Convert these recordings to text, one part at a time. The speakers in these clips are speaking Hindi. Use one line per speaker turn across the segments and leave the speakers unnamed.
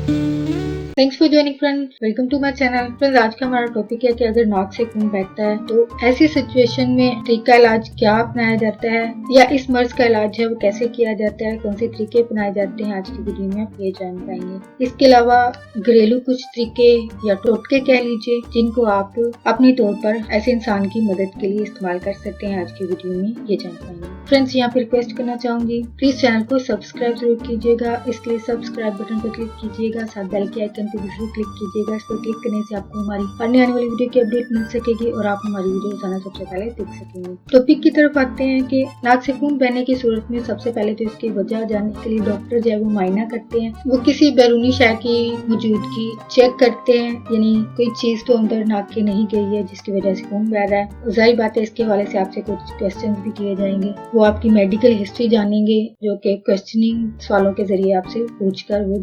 Thanks for joining friend, welcome to my channel. Friends, आज का हमारा टॉपिक है कि अगर नाक से खून बहता है तो ऐसी सिचुएशन में तरीका इलाज क्या अपनाया जाता है या इस मर्ज का इलाज है वो कैसे किया जाता है, कौन से तरीके अपनाए जाते हैं, आज की वीडियो में आप ये जान पाएंगे। इसके अलावा घरेलू कुछ तरीके या टोटके कह लीजिए जिनको आप अपने तौर पर ऐसे इंसान की मदद के लिए इस्तेमाल कर सकते हैं, आज की वीडियो में ये जान पाएंगे। फ्रेंड्स, यहाँ पे रिक्वेस्ट करना चाहूंगी, प्लीज चैनल को सब्सक्राइब जरूर कीजिएगा। इसके लिए सब्सक्राइब बटन पर क्लिक कीजिएगा, साथ बेल के आइकन पे भी जरूर क्लिक कीजिएगा। इस पर क्लिक करने से आपको हमारी आने वाली वीडियो की अपडेट मिल सकेगी और आप हमारी वीडियो रोजाना सबसे पहले देख सकेंगे। टॉपिक की तरफ आते हैं कि नाक से खून बहने की सूरत में सबसे पहले तो इसकी वजह जानने के लिए डॉक्टर जो है वो मायना करते हैं। वो किसी बैरूनी शय की मौजूदगी चेक करते हैं, यानी कोई चीज तो अंदर नाक के नहीं गई है जिसकी वजह से खून बह रहा है। जाहिर बात है इसके हवाले से आपसे कुछ क्वेश्चन भी किए जाएंगे, वो आपकी मेडिकल हिस्ट्री जानेंगे जो कि क्वेश्चनिंग सवालों के जरिए आपसे पूछकर वो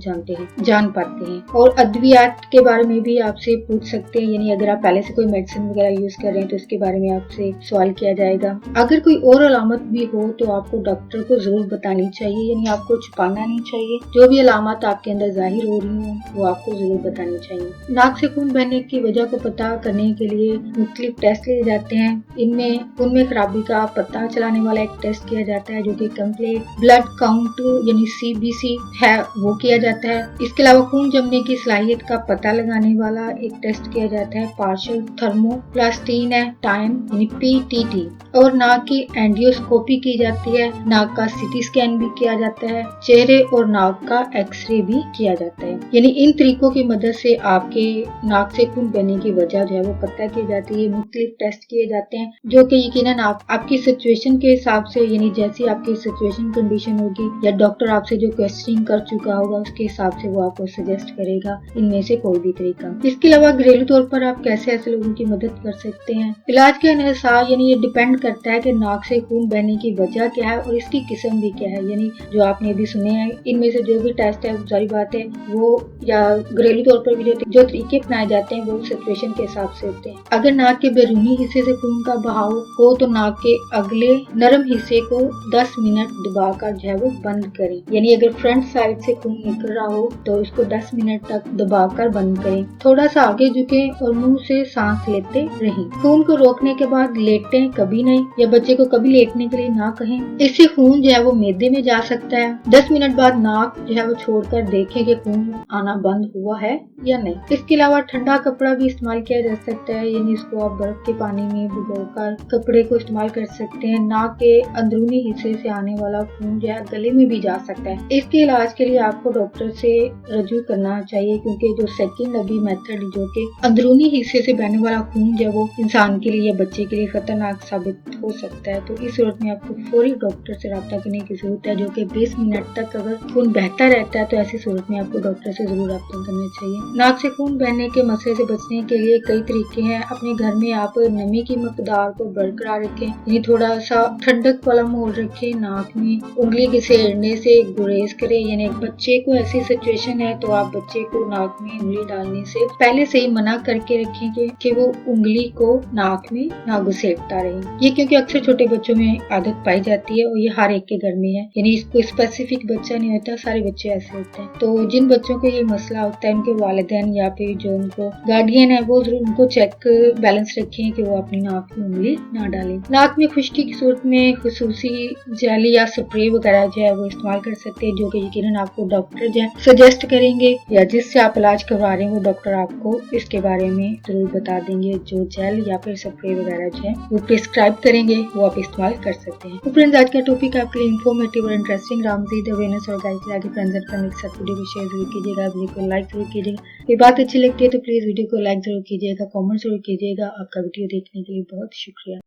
जान पाते हैं। और अद्वियात के बारे में भी आपसे पूछ सकते हैं, यानी अगर आप पहले से कोई मेडिसिन वगैरह यूज कर रहे हैं तो इसके बारे में आपसे सवाल किया जाएगा। अगर कोई और अलामत भी हो तो आपको डॉक्टर को जरूर बतानी चाहिए, यानी आपको छुपाना नहीं चाहिए। जो भी अलामत आपके अंदर जाहिर हो रही हो वो आपको जरूर बतानी चाहिए। नाक से खून बहने की वजह को पता करने के लिए मुख्तलिफ टेस्ट लिए जाते हैं। इनमें खून में खराबी का पता चलाने वाला एक टेस्ट किया जाता है जो कि कंप्लीट ब्लड काउंट यानी CBC है, वो किया जाता है। इसके अलावा खून जमने की सलाहियत का पता लगाने वाला एक टेस्ट किया जाता है पार्शियल थर्मोप्लास्टिन टाइम यानी PTT। और नाक की एंजियोस्कोपी की जाती है, नाक का CT स्कैन भी किया जाता है, चेहरे और नाक का एक्सरे भी किया जाता है। यानी इन तरीकों की मदद से आपके नाक से खून बहने की वजह जो है वो पता की जाती है। मुख्तलिफ टेस्ट किए जाते हैं जो कि यकीनन आपकी सिचुएशन के हिसाब से, यानी जैसी आपकी सिचुएशन कंडीशन होगी या डॉक्टर आपसे जो क्वेश्चनिंग कर चुका होगा उसके हिसाब से वो आपको सजेस्ट करेगा इनमें से कोई भी तरीका। इसके अलावा घरेलू तौर पर आप कैसे ऐसे लोगों की मदद कर सकते हैं। इलाज के अनुसार यानी ये डिपेंड करता है कि नाक से खून बहने की वजह क्या है और इसकी किस्म भी क्या है। यानी जो आपने अभी सुने हैं इनमें से जो भी टेस्ट है सारी बात है वो या घरेलू तौर पर भी जो तरीके अपनाए जाते हैं वो सिचुएशन के हिसाब से होते हैं। अगर नाक के बैरूनी हिस्से से खून का बहाव हो तो नाक के अगले नरम हिस्से को 10 मिनट दबाकर जो है वो बंद करें। यानी अगर फ्रंट साइड से खून निकल रहा हो तो इसको 10 मिनट तक दबाकर बंद करें। थोड़ा सा आगे झुकें और मुंह से सांस लेते रहें। खून को रोकने के बाद लेटें कभी नहीं, या बच्चे को कभी लेटने के लिए ना कहें। इससे खून जो है वो मैदे में जा सकता है। 10 मिनट बाद नाक जो है वो छोड़कर देखें कि खून आना बंद हुआ है या नहीं। इसके अलावा ठंडा कपड़ा भी इस्तेमाल किया जा सकता है, यानी इसको आप बर्फ के पानी में भिगोकर कपड़े को इस्तेमाल कर सकते हैं। नाक के अंदरूनी हिस्से से आने वाला खून जो है गले में भी जा सकता है। इसके इलाज के लिए आपको डॉक्टर से रजू करना चाहिए, क्योंकि जो सेकंड अभी मेथड जो कि अंदरूनी हिस्से से बहने वाला खून जो वो इंसान के लिए या बच्चे के लिए खतरनाक साबित हो सकता है। तो इस सूरत में आपको फौरी डॉक्टर से रब्ता करने की जरूरत है, जो कि 20 मिनट तक अगर खून बहता रहता है तो ऐसी सूरत में आपको डॉक्टर से जरूर रब्ता करना चाहिए। नाक से खून बहने के मसले से बचने के लिए कई तरीके हैं। अपने घर में आप नमी की मकदार को बरकरार रखें, यानी थोड़ा सा ठंडक वाला माहौल रखें। नाक में उंगली घसेड़ने से गुरेज करें, यानी बच्चे को ऐसी सिचुएशन है तो आप बच्चे को नाक में उंगली डालने से पहले से ही मना करके रखेंगे कि वो उंगली को नाक में ना घुसेड़ता रहे। ये क्योंकि अक्सर छोटे बच्चों में आदत पाई जाती है और ये हर एक के घर में है, यानी इसको स्पेसिफिक बच्चा नहीं होता, सारे बच्चे ऐसे होते हैं। तो जिन बच्चों को ये मसला होता है उनके वालिदैन या फिर जो उनको गार्डियन है वो जरूर उनको चेक बैलेंस रखें कि वो अपनी नाक में उंगली ना डालें। नाक में खुश्की की सूरत में खुसूसी जेली या स्प्रे वगैरह जो है वो इस्तेमाल कर सकते हैं, जो कि यकीनन आपको डॉक्टर जो है सजेस्ट करेंगे, या जिससे आप इलाज करवा रहे हैं वो डॉक्टर आपको इसके बारे में जरूर बता देंगे। जो जेल या फिर स्प्रे वगैरह जो है वो प्रिस्क्राइब करेंगे वो आप इस्तेमाल कर सकते हैं। तो फ्रेंड्स, आज का टॉपिक आपके लिए इन्फॉर्मेटिव और इंटरेस्टिंग रहा। मज़ीद अवेयरनेस और गाइड के आगे फ्रेंड्स एंड फैमिली के साथ वीडियो को शेयर जरूर कीजिएगा, वीडियो को लाइक जरूर कीजिएगा। ये बात अच्छी लगती है तो प्लीज वीडियो को लाइक जरूर कीजिएगा, कमेंट जरूर कीजिएगा। आपका वीडियो देखने के लिए बहुत शुक्रिया।